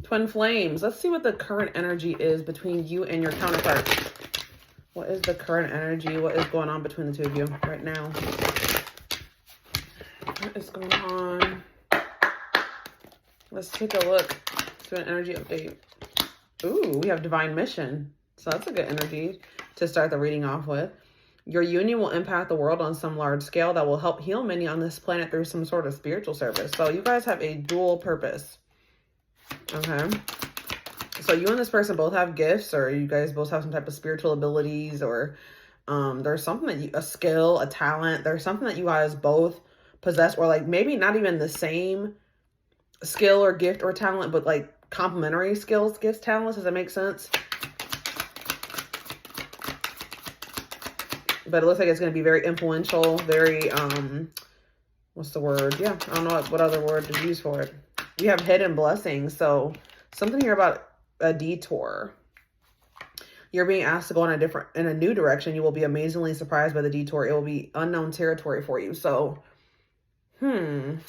Twin flames. Let's see what the current energy is between you and your counterpart. What is the current energy? What is going on between the two of you right now? What is going on? Let's take a look. Let's do an energy update. Ooh, we have divine mission. So that's a good energy to start the reading off with. Your union will impact the world on some large scale that will help heal many on this planet through some sort of spiritual service. So you guys have a dual purpose. Okay. So you and this person both have gifts, or you guys both have some type of spiritual abilities, or there's something that you, a skill, a talent, there's something that you guys both possess, or like maybe not even the same skill or gift or talent, but like complementary skills, gifts, talents. Does that make sense? But it looks like it's going to be very influential, very, what's the word? Yeah, I don't know what other word to use for it. We have hidden blessings. So something here about a detour. You're being asked to go in a new direction. You will be amazingly surprised by the detour. It will be unknown territory for you. So, and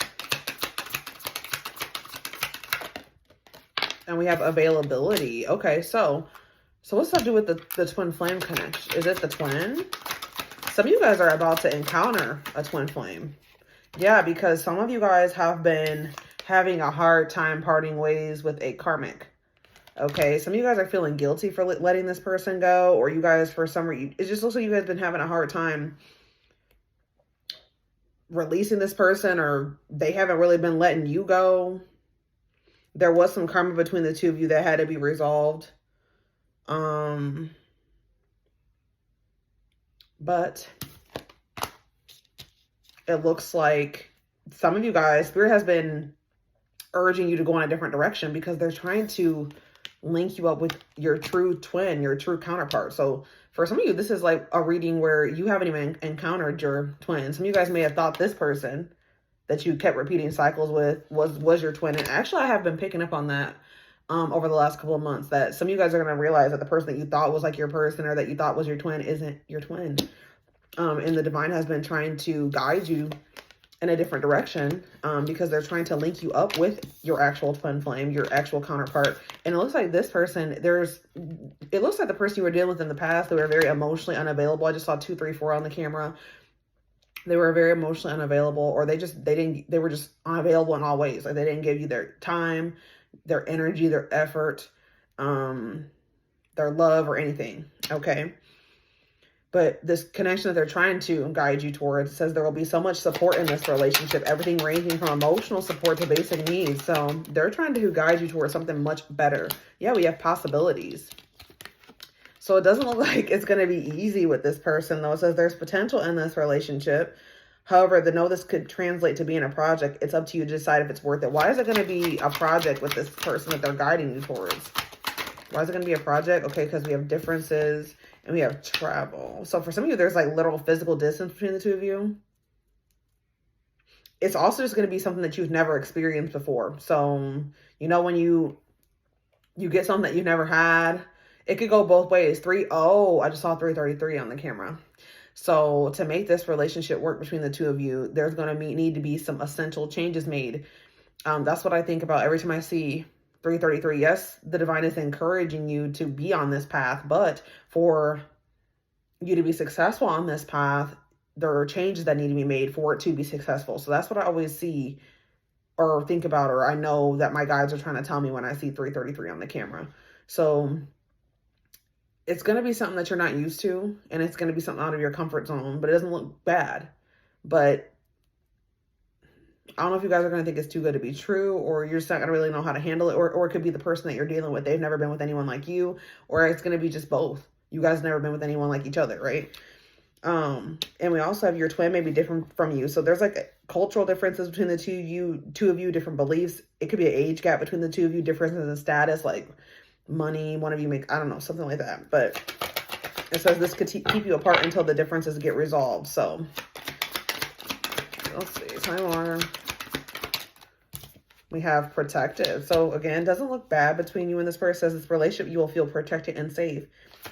we have availability. Okay, so what's that do with the twin flame connection? Is it the twin? Some of you guys are about to encounter a twin flame. Yeah, because some of you guys have been having a hard time parting ways with a karmic. Okay, some of you guys are feeling guilty for letting this person go, or you guys, for some reason, it just looks like you guys have been having a hard time releasing this person, or they haven't really been letting you go. There was some karma between the two of you that had to be resolved. But it looks like some of you guys, Spirit has been urging you to go in a different direction because they're trying to link you up with your true twin, your true counterpart. So for some of you, this is like a reading where you haven't even encountered your twin. Some of you guys may have thought this person that you kept repeating cycles with was your twin. And actually, I have been picking up on that over the last couple of months, that some of you guys are going to realize that the person that you thought was like your person, or that you thought was your twin, isn't your twin. And the divine has been trying to guide you in a different direction because they're trying to link you up with your actual twin flame, your actual counterpart. And it looks like this person, it looks like the person you were dealing with in the past, they were very emotionally unavailable. I just saw 2, 3, 4 on the camera. They were very emotionally unavailable, or they were just unavailable in all ways. Like they didn't give you their time, their energy, their effort, their love, or anything. Okay. But this connection that they're trying to guide you towards, says there will be so much support in this relationship, everything ranging from emotional support to basic needs. So they're trying to guide you towards something much better. Yeah, we have possibilities. So it doesn't look like it's going to be easy with this person, though. It says there's potential in this relationship. However, this could translate to being a project. It's up to you to decide if it's worth it. Why is it going to be a project with this person that they're guiding you towards? Why is it going to be a project? Okay, because we have differences and we have travel. So for some of you, there's like literal physical distance between the two of you. It's also just going to be something that you've never experienced before. So, you know, when you get something that you've never had, it could go both ways. I just saw 333 on the camera. So to make this relationship work between the two of you, there's going to need to be some essential changes made. That's what I think about every time I see 333. Yes, the divine is encouraging you to be on this path, but for you to be successful on this path, there are changes that need to be made for it to be successful. So that's what I always see or think about, or I know that my guides are trying to tell me when I see 333 on the camera. So it's going to be something that you're not used to, and it's going to be something out of your comfort zone, but it doesn't look bad. But I don't know if you guys are going to think it's too good to be true, or you're just not going to really know how to handle it, or it could be the person that you're dealing with. They've never been with anyone like you, or it's going to be just both. You guys never been with anyone like each other, right? And we also have your twin may be different from you. So there's like cultural differences between the two of you, different beliefs. It could be an age gap between the two of you, differences in status, like money, one of you make, I don't know, something like that. But it says this could keep you apart until the differences get resolved. So let's see, time more. We have protective. So again, doesn't look bad between you and this person. It says this relationship, you will feel protected and safe.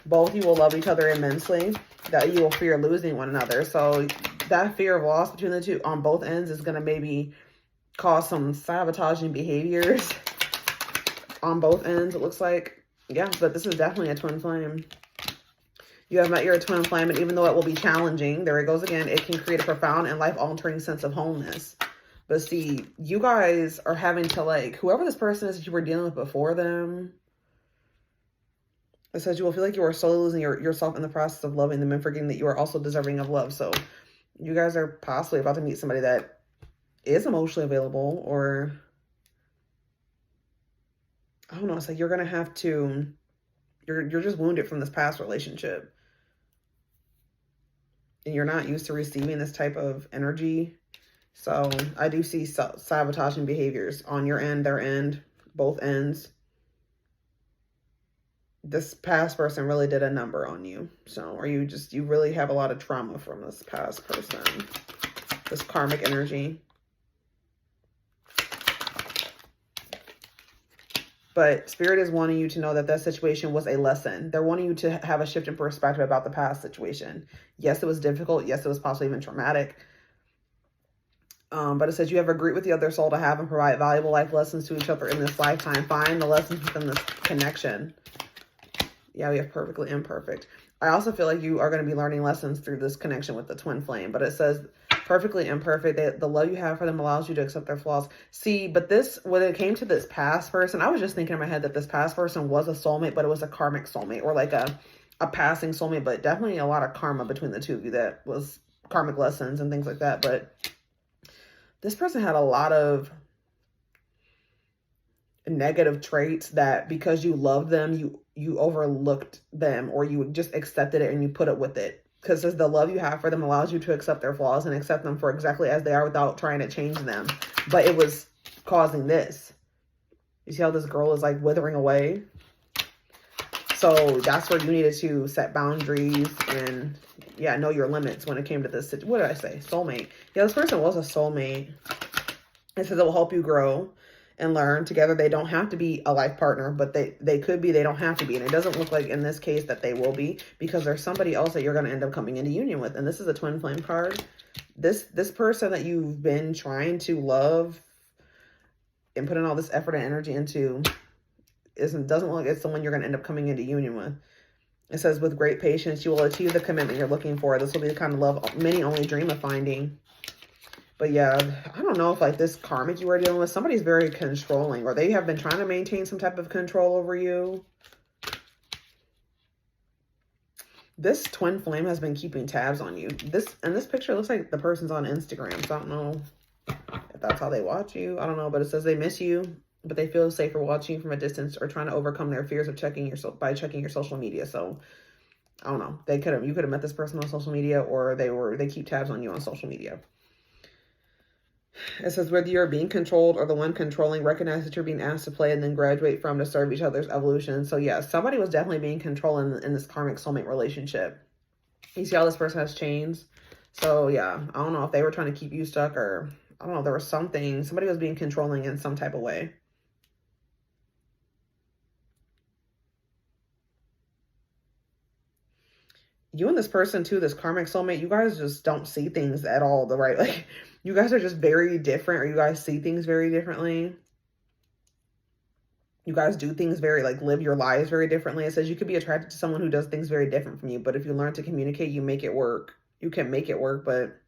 Both you will love each other immensely, that you will fear losing one another. So that fear of loss between the two on both ends is going to maybe cause some sabotaging behaviors on both ends, it looks like. Yeah, but this is definitely a twin flame. You have met your twin flame, and even though it will be challenging, there it goes again, it can create a profound and life-altering sense of wholeness. But see, you guys are having to, like, whoever this person is that you were dealing with before them, it says you will feel like you are slowly losing yourself in the process of loving them and forgetting that you are also deserving of love. So you guys are possibly about to meet somebody that is emotionally available, or I don't know, it's like you're going to have to, you're just wounded from this past relationship. And you're not used to receiving this type of energy. So I do see sabotaging behaviors on your end, their end, both ends. This past person really did a number on you. So, or you really have a lot of trauma from this past person. This karmic energy. But Spirit is wanting you to know that that situation was a lesson. They're wanting you to have a shift in perspective about the past situation. Yes, it was difficult. Yes, it was possibly even traumatic. But it says you have agreed with the other soul to have and provide valuable life lessons to each other in this lifetime. Find the lessons within this connection. Yeah, we have perfectly imperfect. I also feel like you are going to be learning lessons through this connection with the twin flame. But it says perfectly imperfect. The love you have for them allows you to accept their flaws. See, but this, when it came to this past person, I was just thinking in my head that this past person was a soulmate, but it was a karmic soulmate, or like a passing soulmate, but definitely a lot of karma between the two of you that was karmic lessons and things like that. But this person had a lot of negative traits that because you loved them, you overlooked them, or you just accepted it and you put up with it. Because the love you have for them allows you to accept their flaws and accept them for exactly as they are without trying to change them. But it was causing this. You see how this girl is like withering away? So that's where you needed to set boundaries and, yeah, know your limits when it came to this. What did I say? Soulmate. Yeah, this person was a soulmate. It says it will help you grow and learn together. They don't have to be a life partner, but they could be. They don't have to be. And it doesn't look like in this case that they will be, because there's somebody else that you're going to end up coming into union with. And this is a twin flame card. This person that you've been trying to love and put in all this effort and energy into doesn't look like it's someone you're going to end up coming into union with. It says with great patience, you will achieve the commitment you're looking for. This will be the kind of love many only dream of finding. But yeah, I don't know if like this karmic you are dealing with, somebody's very controlling, or they have been trying to maintain some type of control over you. This twin flame has been keeping tabs on you. This picture looks like the person's on Instagram. So I don't know if that's how they watch you. I don't know, but it says they miss you, but they feel safer watching you from a distance or trying to overcome their fears of checking your social media. So I don't know. You could have met this person on social media, or they keep tabs on you on social media. It says whether you're being controlled or the one controlling, recognize that you're being asked to play and then graduate from to serve each other's evolution. So yeah, somebody was definitely being controlled in this karmic soulmate relationship. You see how this person has chains? So yeah, I don't know if they were trying to keep you stuck, or I don't know, there was something. Somebody was being controlling in some type of way. You and this person too, this karmic soulmate, you guys just don't see things at all the right, like, you guys are just very different, or you guys see things very differently. You guys do things live your lives very differently. It says you could be attracted to someone who does things very different from you, but if you learn to communicate, you make it work. You can make it work, but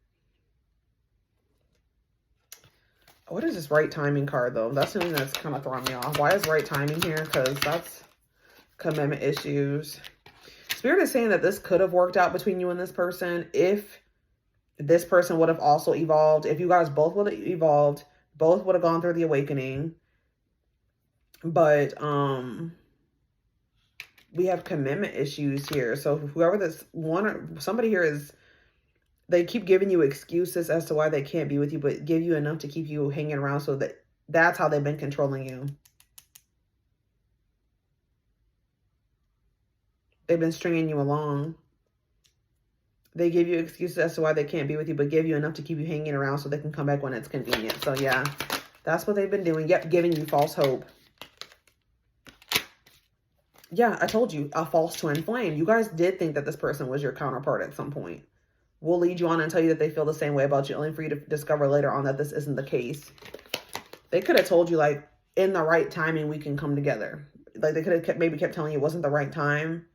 what is this right timing card though? That's something that's kind of throwing me off. Why is right timing here? Because that's commitment issues. Spirit is saying that this could have worked out between you and this person if this person would have also evolved. If you guys both would have evolved, both would have gone through the awakening. But we have commitment issues here. So whoever this one or somebody here is, they keep giving you excuses as to why they can't be with you, but give you enough to keep you hanging around, so that's how they've been controlling you. They've been stringing you along. They give you excuses as to why they can't be with you, but give you enough to keep you hanging around so they can come back when it's convenient. So yeah, that's what they've been doing. Yep, giving you false hope. Yeah, I told you, a false twin flame. You guys did think that this person was your counterpart at some point. We'll lead you on and tell you that they feel the same way about you, only for you to discover later on that this isn't the case. They could have told you, like, in the right timing, we can come together. Like they could have maybe kept telling you it wasn't the right time.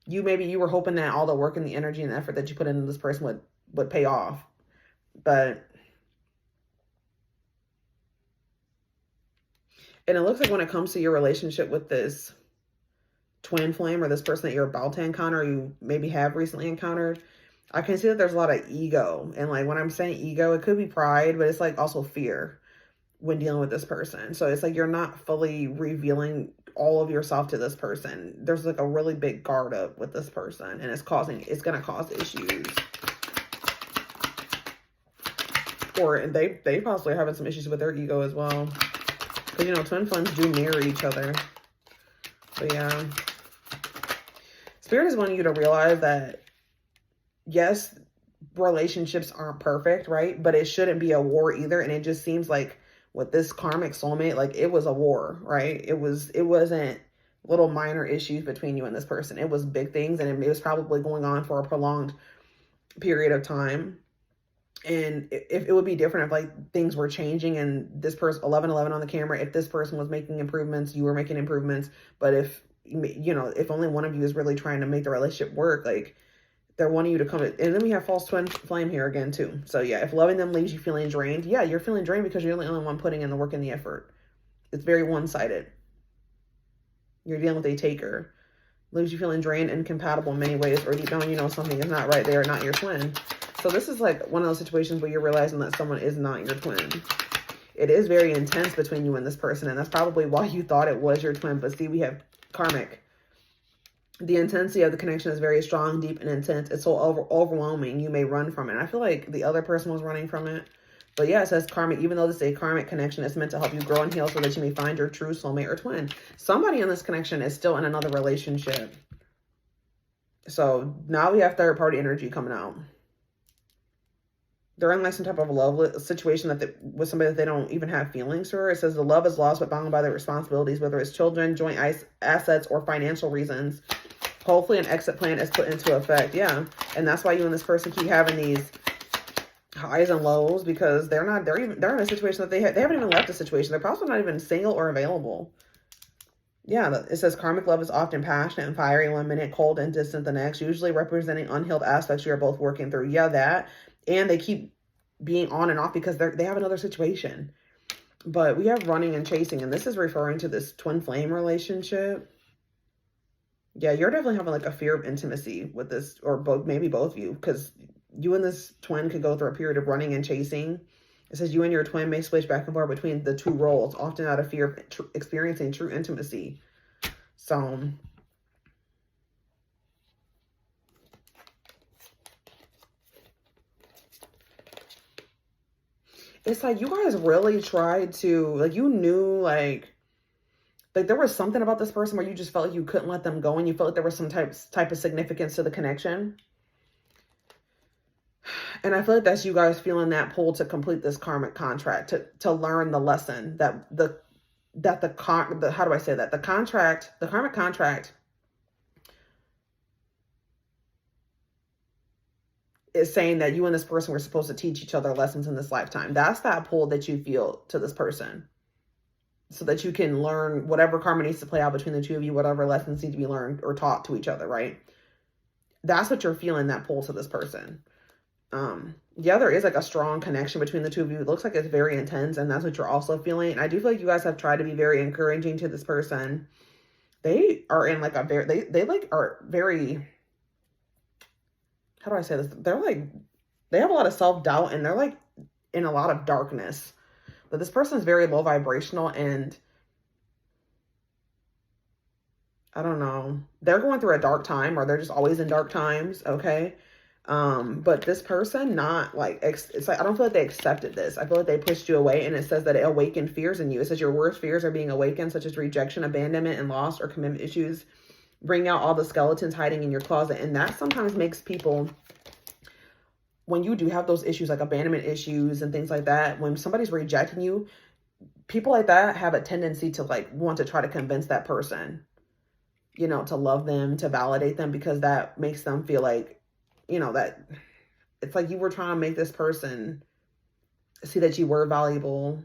You were hoping that all the work and the energy and the effort that you put into this person would pay off. But, and it looks like when it comes to your relationship with this twin flame or this person that you're about to encounter, or you maybe have recently encountered, I can see that there's a lot of ego. And like when I'm saying ego, it could be pride, but it's like also fear when dealing with this person. So it's like you're not fully revealing all of yourself to this person. There's like a really big guard up with this person, and it's going to cause issues. Or they possibly are having some issues with their ego as well. Because, you know, twin flames do mirror each other. So yeah. Spirit is wanting you to realize that, yes, relationships aren't perfect, right? But it shouldn't be a war either. And it just seems like with this karmic soulmate, like it was a war, right? It wasn't little minor issues between you and this person. It was big things, and it was probably going on for a prolonged period of time. And if it would be different if like things were changing and this person, 1111 on the camera, if this person was making improvements, you were making improvements. But if, you know, if only one of you is really trying to make the relationship work, like they're wanting you to come. And then we have false twin flame here again too. So yeah, if loving them leaves you feeling drained, yeah, you're feeling drained because you're the only one putting in the work and the effort. It's very one-sided. You're dealing with a taker. Leaves you feeling drained and incompatible in many ways, or deep down you know something is not right. They are not your twin. So this is like one of those situations where you're realizing that someone is not your twin. It is very intense between you and this person, and that's probably why you thought it was your twin. But see, we have karmic. The intensity of the connection is very strong, deep, and intense. It's so overwhelming, you may run from it. I feel like the other person was running from it. But yeah, it says karmic. Even though this is a karmic connection, it's meant to help you grow and heal so that you may find your true soulmate or twin. Somebody in this connection is still in another relationship. So now we have third-party energy coming out. They're in like some type of love situation with somebody that they don't even have feelings for. It says the love is lost but bound by their responsibilities, whether it's children, joint assets, or financial reasons. Hopefully an exit plan is put into effect. Yeah. And that's why you and this person keep having these highs and lows, because they're in a situation that they haven't even left a situation. They're probably not even single or available. Yeah, it says karmic love is often passionate and fiery one minute, cold and distant the next, usually representing unhealed aspects you are both working through. Yeah, that. And they keep being on and off because they have another situation. But we have running and chasing, and this is referring to this twin flame relationship. Yeah, you're definitely having like a fear of intimacy with this, or maybe both of you, because you and this twin could go through a period of running and chasing. It says you and your twin may switch back and forth between the two roles, often out of fear of experiencing true intimacy. So it's like you guys really tried to, like, you knew, like there was something about this person where you just felt like you couldn't let them go, and you felt like there was some type of significance to the connection. And I feel like that's you guys feeling that pull to complete this karmic contract, to learn the lesson that the karmic contract is saying that you and this person were supposed to teach each other lessons in this lifetime. That's that pull that you feel to this person, so that you can learn whatever karma needs to play out between the two of you, whatever lessons need to be learned or taught to each other, right? That's what you're feeling, that pull to this person. Yeah, there is like a strong connection between the two of you. It looks like it's very intense, and that's what you're also feeling. And I do feel like you guys have tried to be very encouraging to this person. They are in like a very, they like are very, how do I say this? They're like, they have a lot of self-doubt, and they're like in a lot of darkness. But this person is very low vibrational, and I don't know, they're going through a dark time, or they're just always in dark times. Okay. But this person, not like, it's like, I don't feel like they accepted this. I feel like they pushed you away, and it says that it awakened fears in you. It says your worst fears are being awakened, such as rejection, abandonment, and loss, or commitment issues. Bring out all the skeletons hiding in your closet. And that sometimes makes people, when you do have those issues, like abandonment issues and things like that, when somebody's rejecting you, people like that have a tendency to like want to try to convince that person, you know, to love them, to validate them, because that makes them feel like, you know, that it's like you were trying to make this person see that you were valuable.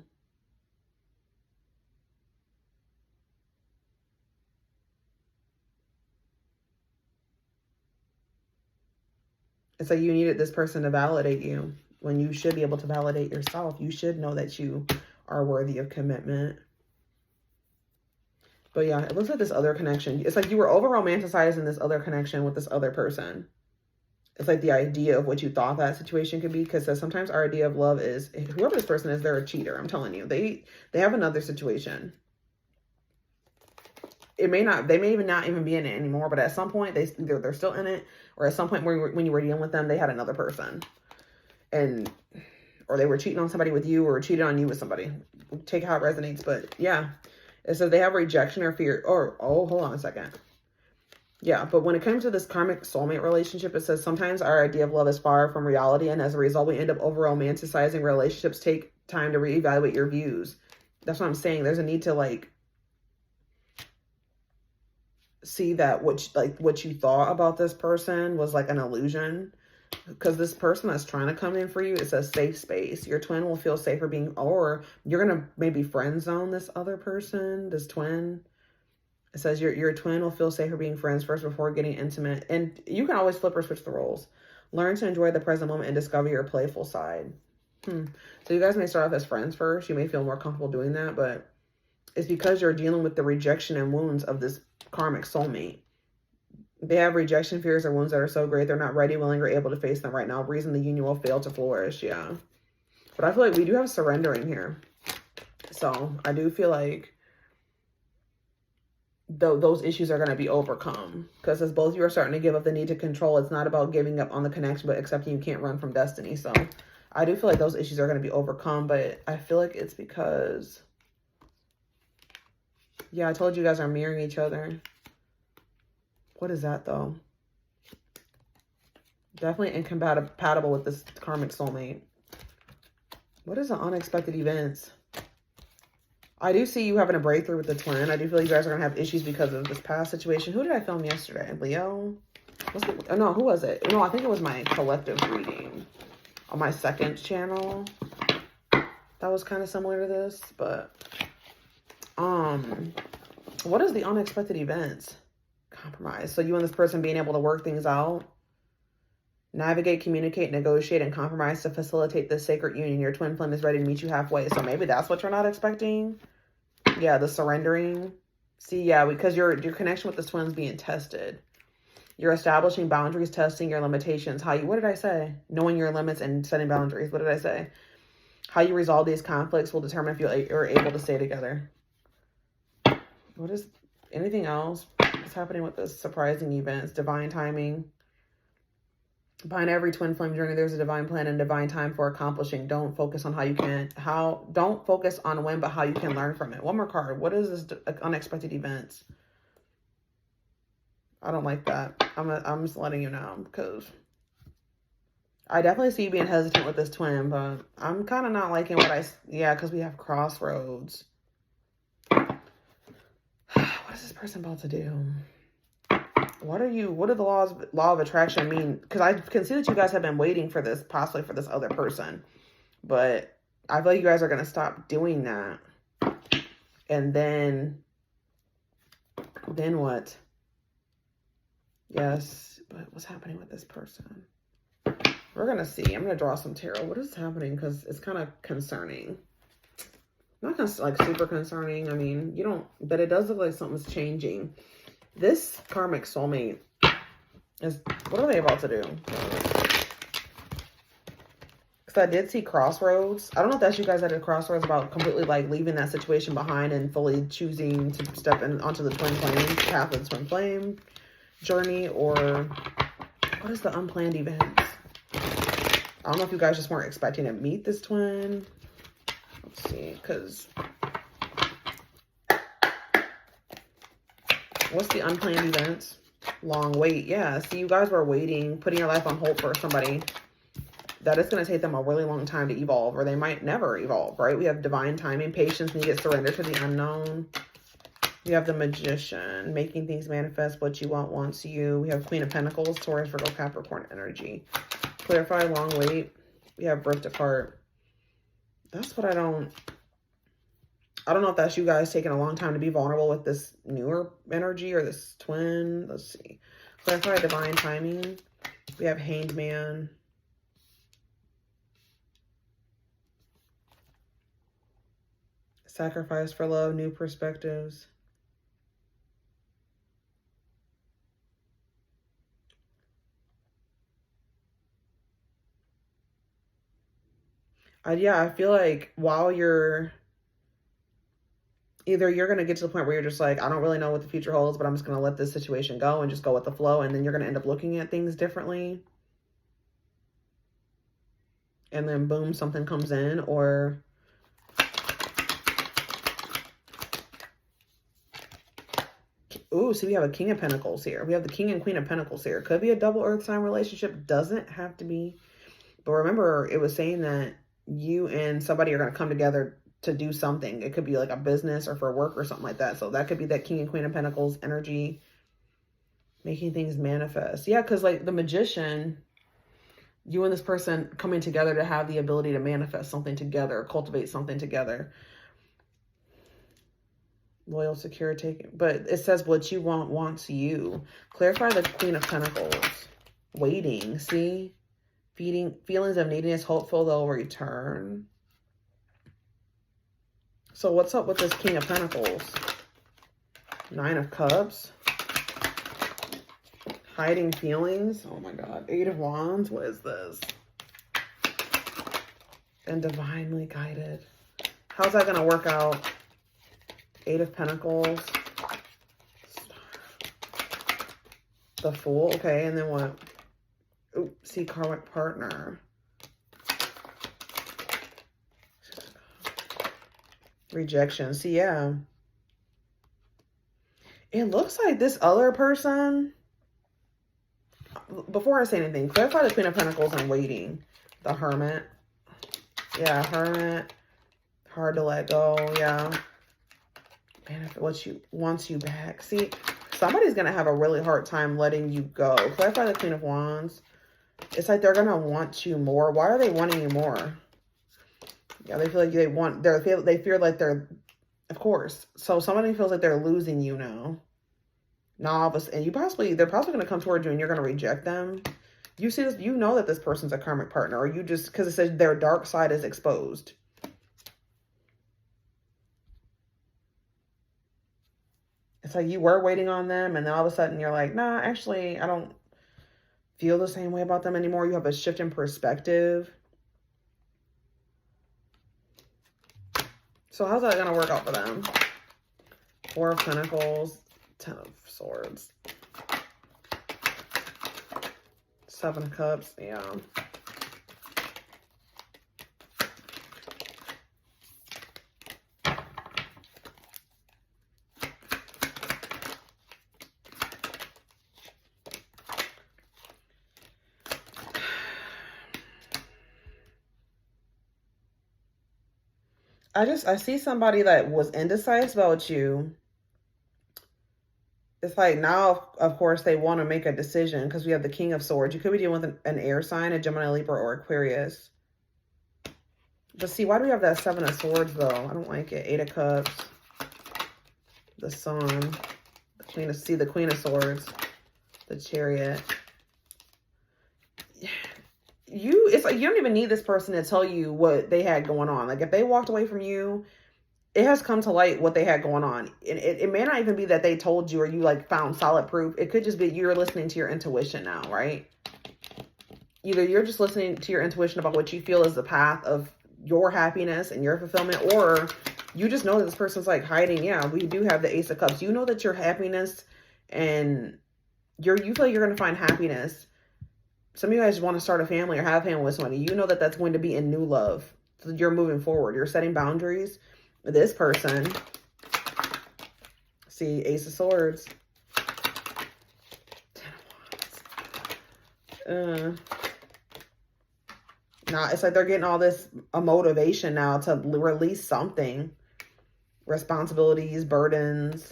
It's like you needed this person to validate you when you should be able to validate yourself. You should know that you are worthy of commitment. But yeah, it looks like this other connection. It's like you were over-romanticizing this other connection with this other person. It's like the idea of what you thought that situation could be. Because sometimes our idea of love is, whoever this person is, they're a cheater. I'm telling you. They have another situation. They may even not even be in it anymore. But at some point, they're still in it. Or at some point when you were dealing with them, they had another person. Or they were cheating on somebody with you, or cheated on you with somebody. Take how it resonates. But yeah. It says they have rejection or fear. Or, oh, hold on a second. Yeah, but when it comes to this karmic soulmate relationship, it says sometimes our idea of love is far from reality. And as a result, we end up over-romanticizing relationships. Take time to reevaluate your views. That's what I'm saying. There's a need to, like, see that what you thought about this person was, like, an illusion. Because this person that's trying to come in for you, it's a safe space. Your twin will feel safer being, or you're going to maybe friend zone this other person, this twin. It says your twin will feel safer being friends first before getting intimate. And you can always flip or switch the roles. Learn to enjoy the present moment and discover your playful side. So you guys may start off as friends first. You may feel more comfortable doing that, but it's because you're dealing with the rejection and wounds of this karmic soulmate. They have rejection, fears, or wounds that are so great they're not ready, willing, or able to face them right now. Reason the union will fail to flourish. Yeah. But I feel like we do have surrendering here. So I do feel like those issues are going to be overcome. Because as both of you are starting to give up the need to control, it's not about giving up on the connection, but accepting you can't run from destiny. So I do feel like those issues are going to be overcome. But I feel like it's because, yeah, I told you guys are mirroring each other. What is that, though? Definitely incompatible with this karmic soulmate. What is the unexpected events? I do see you having a breakthrough with the twin. I do feel like you guys are going to have issues because of this past situation. Who did I film yesterday? Leo? Oh, no, who was it? No, I think it was my collective reading on my second channel. That was kind of similar to this, but what is the unexpected events? Compromise. So you and this person being able to work things out, navigate, communicate, negotiate, and compromise to facilitate this sacred union. Your twin flame is ready to meet you halfway. So maybe that's what you're not expecting. Yeah, the surrendering. See, yeah, because your connection with this twin is being tested. You're establishing boundaries, testing your limitations. What did I say? Knowing your limits and setting boundaries. What did I say? How you resolve these conflicts will determine if you're able to stay together. What is anything else? What's happening with this surprising events? Divine timing. Behind every twin flame journey, there's a divine plan and divine time for accomplishing. Don't focus on don't focus on when, but how you can learn from it. One more card. What is this unexpected events? I don't like that. I'm just letting you know, because I definitely see you being hesitant with this twin, but I'm kind of not liking because we have crossroads. What is this person about to do? What do the law of attraction mean? Because I can see that you guys have been waiting for this, possibly for this other person. But I feel like you guys are going to stop doing that. And then what? Yes, but what's happening with this person? We're going to see. I'm going to draw some tarot. What is happening? Because it's kind of concerning. Not like super concerning. I mean, but it does look like something's changing. This karmic soulmate what are they about to do? Because I did see crossroads. I don't know if that's you guys at a crossroads about completely like leaving that situation behind and fully choosing to step onto the twin flame path of the twin flame journey, or what is the unplanned events? I don't know if you guys just weren't expecting to meet this twin. Let's see, because what's the unplanned events? Long wait. Yeah, see, you guys were waiting, putting your life on hold for somebody that it's going to take them a really long time to evolve, or they might never evolve, right? We have divine timing, patience, needed, surrender to the unknown. We have the Magician, making things manifest, what you want wants you. We have Queen of Pentacles, Taurus, Virgo, Capricorn energy. Clarify, long wait. We have Rift Apart. That's what I don't know if that's you guys taking a long time to be vulnerable with this newer energy or this twin. Let's see. Clarify, divine timing. We have Hanged Man. Sacrifice for love, new perspectives. Yeah, I feel like while you're either you're going to get to the point where you're just like, I don't really know what the future holds, but I'm just going to let this situation go and just go with the flow. And then you're going to end up looking at things differently. And then boom, something comes in. Or ooh, see, we have a King of Pentacles here. We have the King and Queen of Pentacles here. Could be a double earth sign relationship. Doesn't have to be. But remember, it was saying that you and somebody are going to come together to do something. It could be like a business or for work or something like that. So that could be that King and Queen of Pentacles energy, making things manifest. Yeah, because like the Magician, you and this person coming together to have the ability to manifest something together, cultivate something together. Loyal, secure, taking. But it says what you want wants you. Clarify the Queen of Pentacles. Waiting, see? Feelings of neediness, hopeful they'll return. So what's up with this King of Pentacles? Nine of Cups. Hiding feelings. Oh my God. Eight of Wands. What is this? And divinely guided. How's that going to work out? Eight of Pentacles. The Fool. Okay, and then what? Ooh, see, Karmic partner. Rejection. See, yeah. It looks like this other person... Before I say anything, clarify the Queen of Pentacles and waiting. The Hermit. Yeah, Hermit. Hard to let go. Yeah. Man, if what you wants you back. See, somebody's going to have a really hard time letting you go. Clarify the Queen of Wands. It's like they're going to want you more. Why are they wanting you more? Yeah, they feel like they want, they feel like they're, of course. So somebody feels like they're losing you now. Novice, and they're probably going to come towards you and you're going to reject them. You see this, you know that this person's a karmic partner, or you just, because it says their dark side is exposed. It's like you were waiting on them and then all of a sudden you're like, nah, actually, I don't feel the same way about them anymore. You have a shift in perspective. So how's that going to work out for them? Four of Pentacles, Ten of Swords, Seven of Cups, yeah. I see somebody that was indecisive about you. It's like now, of course, they want to make a decision because we have the King of Swords. You could be dealing with an air sign, a Gemini, Libra, or Aquarius. But see, why do we have that Seven of Swords, though? I don't like it. Eight of Cups. The Sun. The Queen of... See, the Queen of Swords. The Chariot. It's like you don't even need this person to tell you what they had going on. Like, if they walked away from you... It has come to light what they had going on. It may not even be that they told you or you like found solid proof. It could just be you're listening to your intuition now, right? Either you're just listening to your intuition about what you feel is the path of your happiness and your fulfillment, or you just know that this person's like hiding. Yeah, we do have the Ace of Cups. You know that your happiness and you feel like you're going to find happiness. Some of you guys want to start a family or have a family with somebody. You know that that's going to be in new love. So you're moving forward. You're setting boundaries. This person, see, Ace of Swords, Ten of Wands. Now, it's like they're getting all this motivation now to release something. Responsibilities, burdens.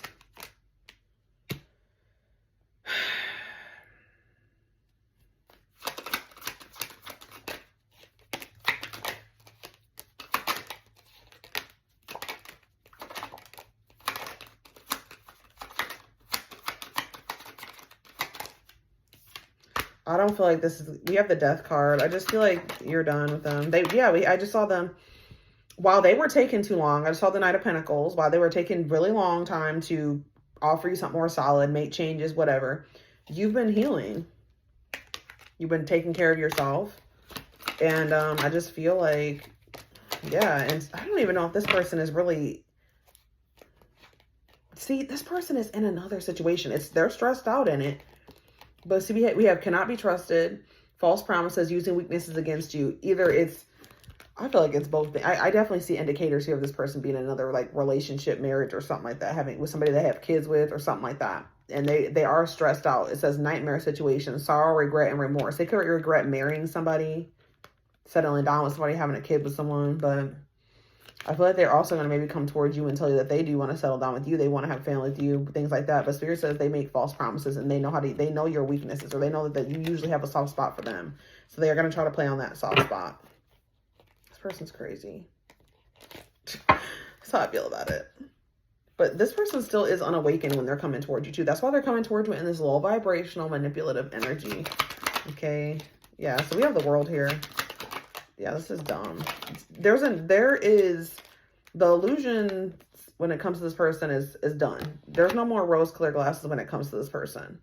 I don't feel like this is, we have the death card. I just feel like you're done with them. I just saw them while they were taking too long. I just saw the Knight of Pentacles while they were taking really long time to offer you something more solid, make changes, whatever. You've been healing. You've been taking care of yourself. And I just feel like, yeah, and I don't even know if this person is really, see, this person is in another situation. They're stressed out in it. But see, we have cannot be trusted, false promises, using weaknesses against you. Either it's, I feel like it's both. I definitely see indicators here of this person being in another like relationship, marriage, or something like that, having with somebody they have kids with or something like that. And they are stressed out. It says nightmare situation, sorrow, regret, and remorse. They could regret marrying somebody, settling down with somebody, having a kid with someone, but I feel like they're also going to maybe come towards you and tell you that they do want to settle down with you. They want to have family with you, things like that. But Spirit says they make false promises and they know your weaknesses, or they know that you usually have a soft spot for them. So they are going to try to play on that soft spot. This person's crazy. That's how I feel about it. But this person still is unawakened when they're coming towards you too. That's why they're coming towards you in this low vibrational manipulative energy. Okay. Yeah. So we have the World here. Yeah, this is dumb. There is the illusion when it comes to this person is done. There's no more rose-colored glasses when it comes to this person.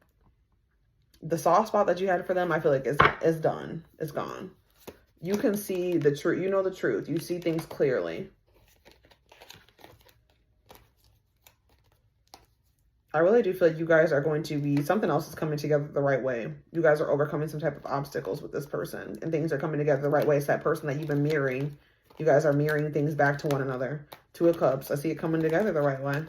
The soft spot that you had for them, I feel like is done. It's gone. You can see the truth. You know the truth. You see things clearly. I really do feel like you guys are going to be, something else is coming together the right way. You guys are overcoming some type of obstacles with this person, and things are coming together the right way. It's that person that you've been mirroring. You guys are mirroring things back to one another. Two of Cups. I see it coming together the right way.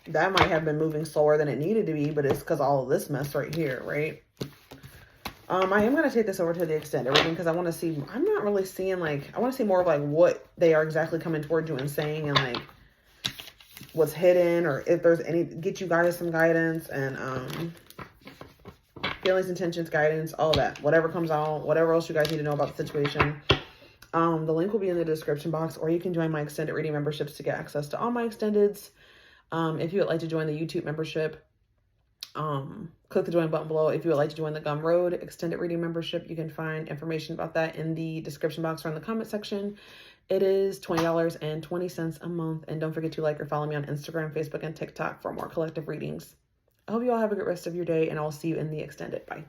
That might have been moving slower than it needed to be, but it's because all of this mess right here, right? I am going to take this over to the extended reading because I want to see, I'm not really seeing like, I want to see more of like what they are exactly coming toward you and saying, and like what's hidden, or if there's any, get you guys some guidance, and feelings, intentions, guidance, all that, whatever comes out, whatever else you guys need to know about the situation. The link will be in the description box, or you can join my extended reading memberships to get access to all my extendeds. If you would like to join the YouTube membership, click the join button below. If you would like to join the Gumroad extended reading membership, you can find information about that in the description box or in the comment section. It is $20.20 a month. And don't forget to like or follow me on Instagram, Facebook, and TikTok for more collective readings. I hope you all have a good rest of your day, and I'll see you in the extended. Bye.